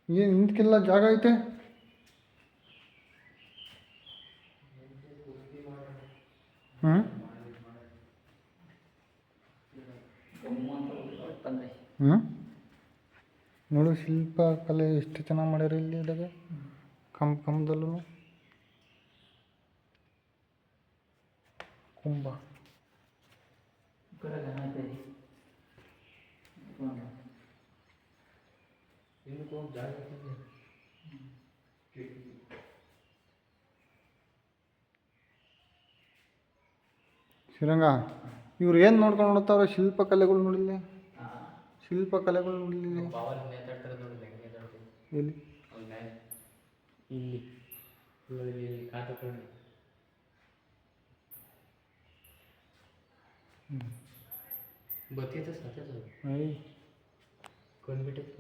ಏನು ನಿಂತ್ಕೆಲ್ಲ ಜಾಗ ಐತೆ. ಹ್ಞೂ ಹ್ಞೂ ನೋಡು ಶಿಲ್ಪ ಕಲೆ ಎಷ್ಟು ಚೆನ್ನಾಗಿ ಮಾಡ್ಯಾರ ಇಲ್ಲಿ ಇದಾಗ ಕಂಬದಲ್ಲೂ ಕುಂಭ. ಶ್ರೀರಂಗ ಇವ್ರು ಏನು ನೋಡ್ಕೊಂಡು ನೋಡ್ತಾವ್ರೆ? ಶಿಲ್ಪಕಲೆಗಳು ನೋಡಿಲ್ಲ, ಶಿಲ್ಪಕಲೆಗಳು ನೋಡಿಲ್ಲ. ಎಲ್ಲಿ? ಇಲ್ಲಿ ಬರ್ತೈತೆ ಸತ್ತೈತೆ ಕಂಡ್ಬಿಟ್ಟೈತೆ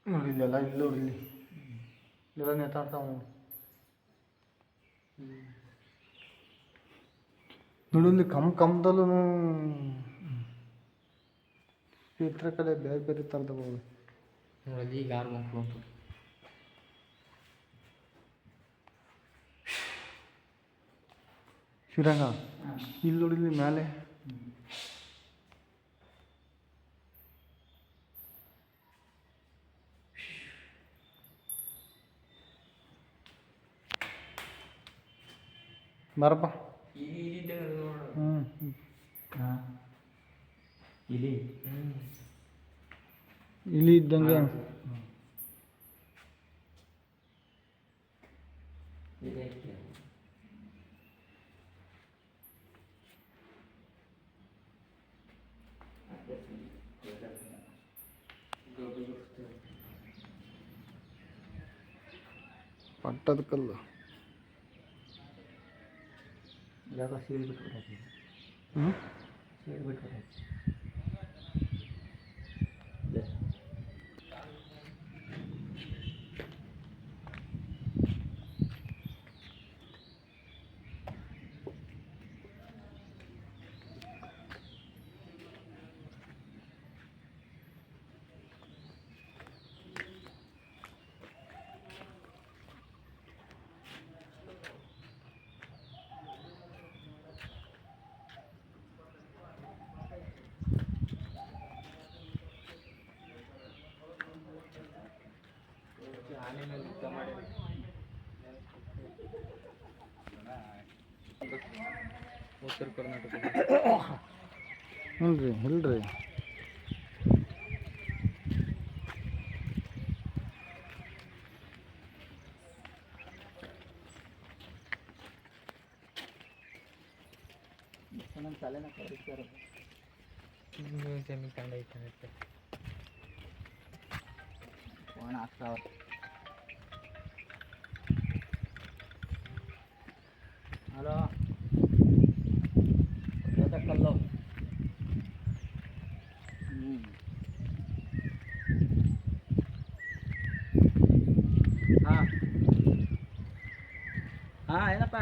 ನೋಡಿಲ್ಲ. ಇಲ್ಲಿ ನೋಡಿಲ್ಲಿ ಎಲ್ಲ ನೇತಾಡ್ತಾವ ನೋಡಿಲ್ಲಿ ಕಂಬದಲ್ಲೂ ಚಿತ್ರಕಲೆ ಬೇರೆ ಬೇರೆ ಥರದವು ನೋಡಿ. ಈಗ ಯಾರು ಮಕ್ಕಳು ಅಂತ ಶ್ರೀರಂಗ ಇಲ್ಲಿ ನೋಡಿಲ್ಲಿ ಮೇಲೆ ಬರಪ್ಪ. ಇಲಿ ಇದ್ದಂಗೆ ಪಟ್ಟದ ಕಲ್ಲು. ಜಾಗ ಸೇರಿಬಿಟ್ಟು ಹ್ಞೂ ಸೇರಿಬಿಟ್ಟು ಉತ್ತರ ಕರ್ನಾಟಕ. ಹ್ಞೂ ರೀ ಇಲ್ರಿ ನಮ್ಮ ತಲೆನ ಕರೀತಾರೆ ಜಮೀನು ಕಂಡೈತೆ ಫೋನ್ ಆಗ್ತಾವ. ಹಲೋ ಕಲ್ಲು. ಹಾಂ ಹಾಂ ಏನಪ್ಪ